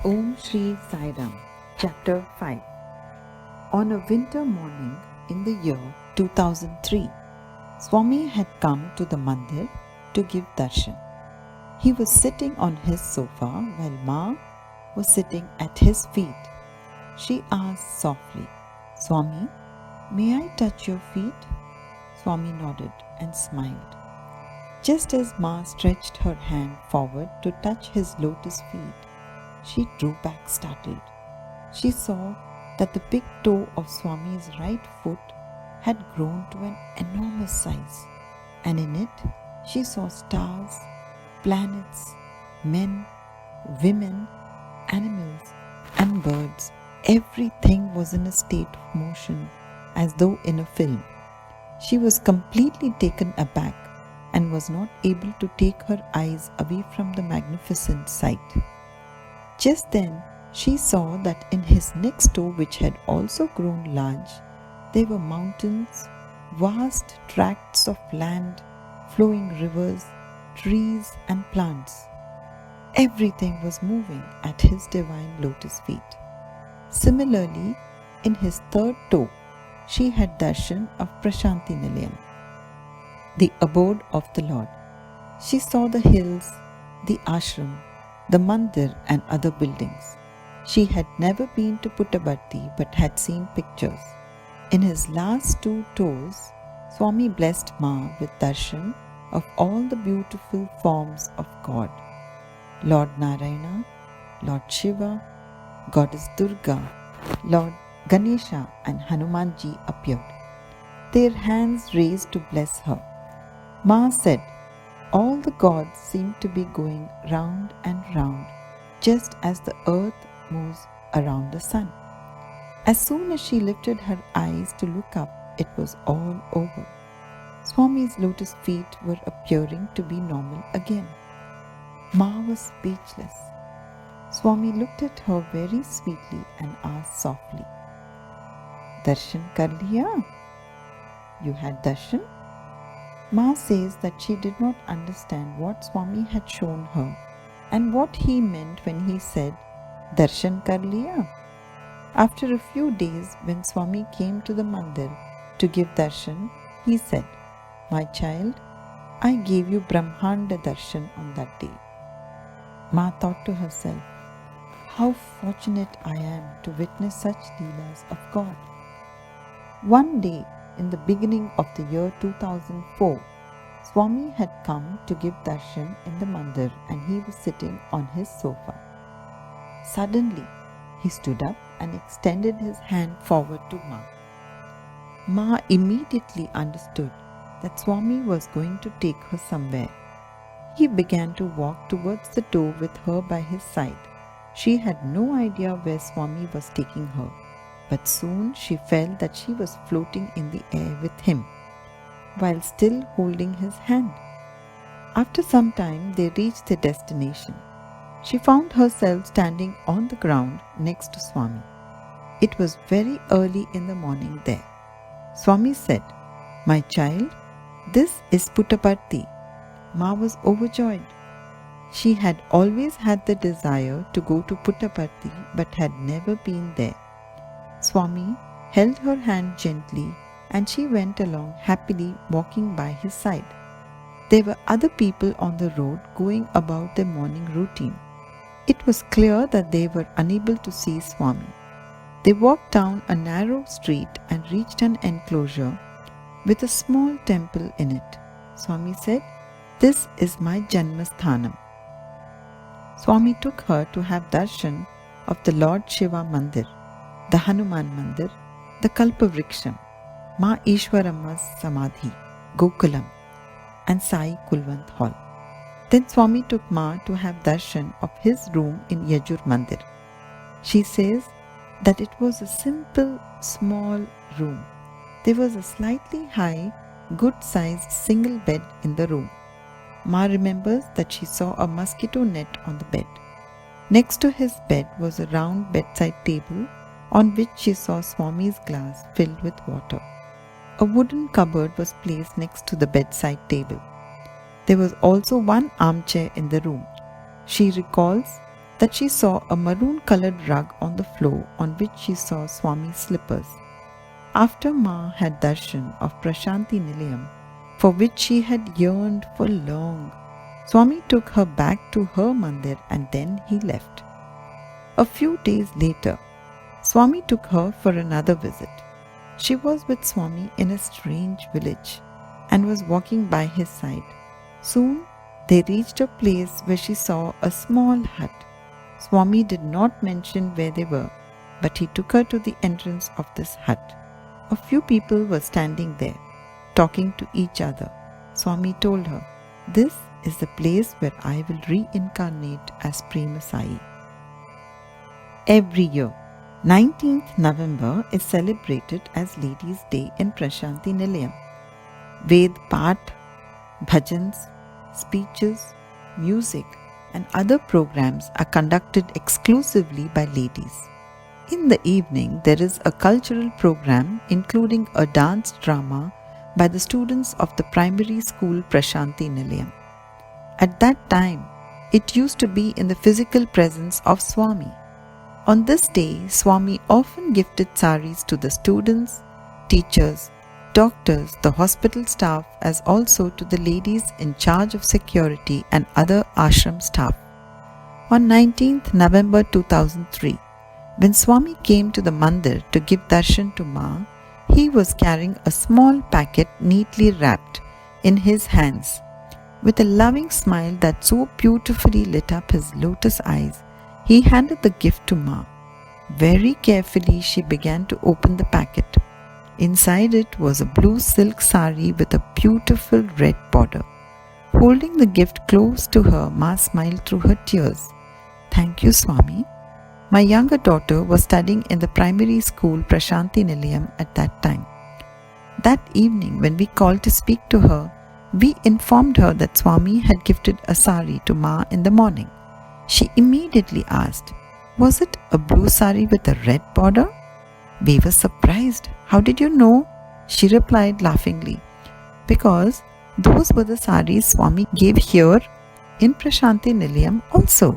Om Shri Sai Ram, Chapter 5. On a winter morning in the year 2003, Swami had come to the mandir to give darshan. He was sitting on his sofa while Ma was sitting at his feet. She asked softly, "Swami, may I touch your feet?" Swami nodded and smiled. Just as Ma stretched her hand forward to touch his lotus feet, she drew back startled. She saw that the big toe of Swami's right foot had grown to an enormous size, and in it she saw stars, planets, men, women, animals, and birds. Everything was in a state of motion, as though in a film. She was completely taken aback and was not able to take her eyes away from the magnificent sight. Just then, she saw that in his next toe, which had also grown large, there were mountains, vast tracts of land, flowing rivers, trees, and plants. Everything was moving at his divine lotus feet. Similarly, in his third toe, she had darshan of Prashanti Nilayam, the abode of the Lord. She saw the hills, the ashram, the mandir and other buildings. She had never been to Puttaparthi but had seen pictures. In his last two toes, Swami blessed Ma with darshan of all the beautiful forms of God. Lord Narayana, Lord Shiva, Goddess Durga, Lord Ganesha and Hanumanji appeared, their hands raised to bless her. Ma said, "All the gods seem to be going round and round, just as the earth moves around the sun." As soon as she lifted her eyes to look up, it was all over. Swami's lotus feet were appearing to be normal again. Ma was speechless. Swami looked at her very sweetly and asked softly, "Darshan kar liya? You had darshan?" Ma says that she did not understand what Swami had shown her and what he meant when he said, "Darshan kar liya?" After a few days, when Swami came to the mandir to give darshan, he said, "My child, I gave you Brahmanda darshan on that day." Ma thought to herself, "How fortunate I am to witness such leelas of God." One day, in the beginning of the year 2004, Swami had come to give darshan in the mandir and he was sitting on his sofa. Suddenly, he stood up and extended his hand forward to Ma. Ma immediately understood that Swami was going to take her somewhere. He began to walk towards the door with her by his side. She had no idea where Swami was taking her, but soon she felt that she was floating in the air with him, while still holding his hand. After some time, they reached their destination. She found herself standing on the ground next to Swami. It was very early in the morning there. Swami said, "My child, this is Puttaparthi." Ma was overjoyed. She had always had the desire to go to Puttaparthi but had never been there. Swami held her hand gently and she went along happily, walking by his side. There were other people on the road going about their morning routine. It was clear that they were unable to see Swami. They walked down a narrow street and reached an enclosure with a small temple in it. Swami said, "This is my Janmasthanam." Swami took her to have darshan of the Lord Shiva Mandir, the Hanuman Mandir, the Kalpavriksham, Ma Ishwaramma's Samadhi, Gokulam, and Sai Kulwant Hall. Then Swami took Ma to have darshan of his room in Yajur Mandir. She says that it was a simple, small room. There was a slightly high, good-sized single bed in the room. Ma remembers that she saw a mosquito net on the bed. Next to his bed was a round bedside table on which she saw Swami's glass filled with water. A wooden cupboard was placed next to the bedside table. There was also one armchair in the room. She recalls that she saw a maroon-colored rug on the floor on which she saw Swami's slippers. After Ma had darshan of Prashanti Nilayam, for which she had yearned for long, Swami took her back to her mandir and then he left. A few days later, Swami took her for another visit. She was with Swami in a strange village and was walking by his side. Soon they reached a place where she saw a small hut. Swami did not mention where they were, but he took her to the entrance of this hut. A few people were standing there, talking to each other. Swami told her, "This is the place where I will reincarnate as Prema Sai." Every year, 19th November is celebrated as Ladies' Day in Prashanti Nilayam. Ved Path, bhajans, speeches, music, and other programs are conducted exclusively by ladies. In the evening, there is a cultural program including a dance drama by the students of the primary school Prashanti Nilayam. At that time, it used to be in the physical presence of Swami. On this day, Swami often gifted saris to the students, teachers, doctors, the hospital staff, as also to the ladies in charge of security and other ashram staff. On 19th November 2003, when Swami came to the mandir to give darshan to Ma, he was carrying a small packet neatly wrapped in his hands. With a loving smile that so beautifully lit up his lotus eyes, he handed the gift to Ma. Very carefully she began to open the packet. Inside it was a blue silk sari with a beautiful red border. Holding the gift close to her, Ma smiled through her tears. "Thank you, Swami." My younger daughter was studying in the primary school Prashanti Nilayam at that time. That evening, when we called to speak to her, we informed her that Swami had gifted a sari to Ma in the morning. She immediately asked, "Was it a blue sari with a red border?" We were surprised. "How did you know?" She replied laughingly, "Because those were the saris Swami gave here in Prashanti Nilayam also."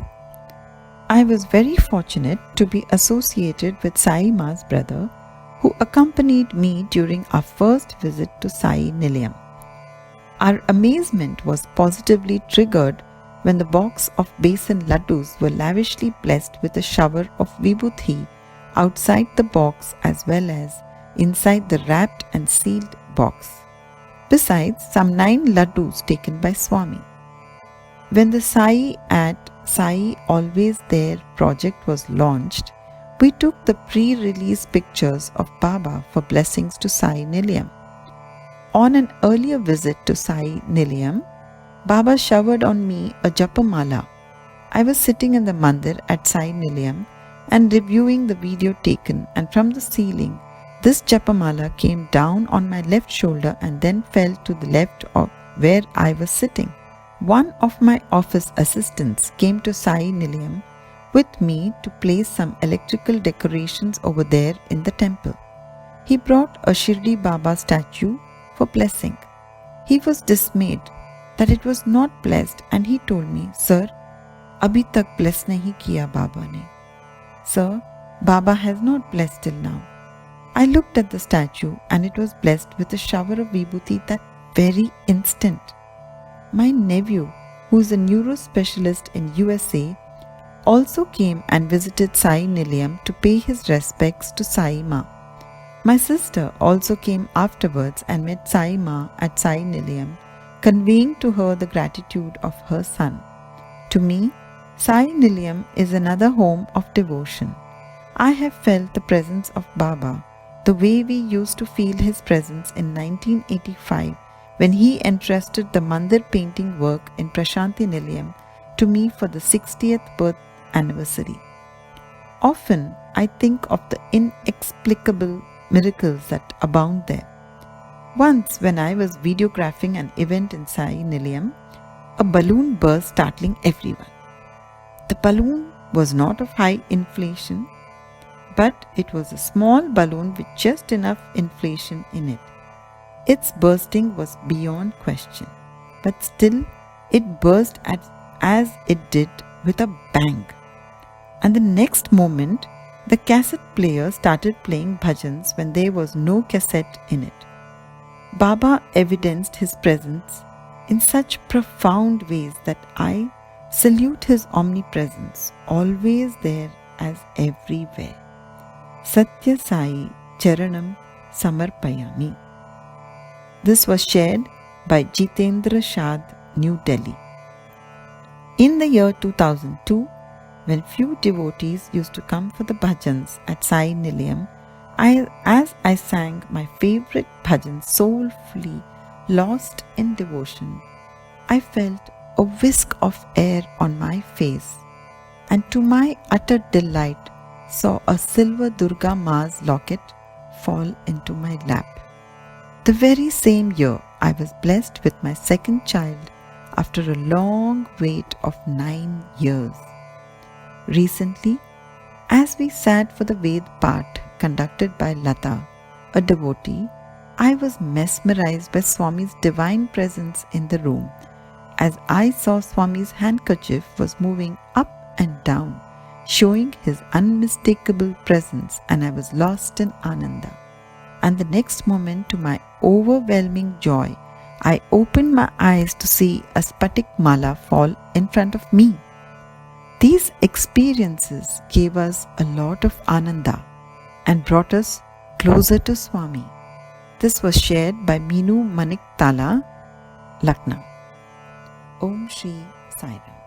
I was very fortunate to be associated with Sai Ma's brother, who accompanied me during our first visit to Sai Nilayam. Our amazement was positively triggered when the box of besan laddus were lavishly blessed with a shower of vibhuti outside the box as well as inside the wrapped and sealed box. Besides, some 9 laddus taken by Swami. When the Sai at Sai Always There project was launched, we took the pre-release pictures of Baba for blessings to Sai Nilayam. On an earlier visit to Sai Nilayam, Baba showered on me a japamala. I was sitting in the mandir at Sai Nilayam and reviewing the video taken, and from the ceiling, this japamala came down on my left shoulder and then fell to the left of where I was sitting. One of my office assistants came to Sai Nilayam with me to place some electrical decorations over there in the temple. He brought a Shirdi Baba statue for blessing. He was dismayed that it was not blessed and he told me, "Sir, abhi tak bless nahi kiya Baba ne." "Sir, Baba has not blessed till now." I looked at the statue and it was blessed with a shower of vibhuti that very instant. My nephew, who is a neurospecialist in USA, also came and visited Sai Nilayam to pay his respects to Sai Ma. My sister also came afterwards and met Sai Ma at Sai Nilayam, conveying to her the gratitude of her son. To me, Sai Nilayam is another home of devotion. I have felt the presence of Baba the way we used to feel his presence in 1985 when he entrusted the mandir painting work in Prashanti Nilayam to me for the 60th birth anniversary. Often I think of the inexplicable miracles that abound there. Once when I was videographing an event in Sai Nilayam, a balloon burst, startling everyone. The balloon was not of high inflation, but it was a small balloon with just enough inflation in it. Its bursting was beyond question, but still it burst as it did with a bang. And the next moment, the cassette player started playing bhajans when there was no cassette in it. Baba evidenced his presence in such profound ways that I salute his omnipresence, always there as everywhere. Satya Sai Charanam Samarpayami. This was shared by Jitendra Shad, New Delhi. In the year 2002, when few devotees used to come for the bhajans at Sai Nilayam, as I sang my favorite bhajan soulfully, lost in devotion, I felt a whisk of air on my face, and to my utter delight saw a silver Durga Ma's locket fall into my lap. The very same year, I was blessed with my second child after a long wait of 9 years. Recently, as we sat for the Ved part conducted by Lata, a devotee, I was mesmerized by Swami's divine presence in the room, as I saw Swami's handkerchief was moving up and down, showing his unmistakable presence, and I was lost in Ananda. And the next moment, to my overwhelming joy, I opened my eyes to see a spatik mala fall in front of me. These experiences gave us a lot of Ananda and brought us closer to Swami. This was shared by Meenu Maniktala, Lucknow. Om Shri Sai Ram.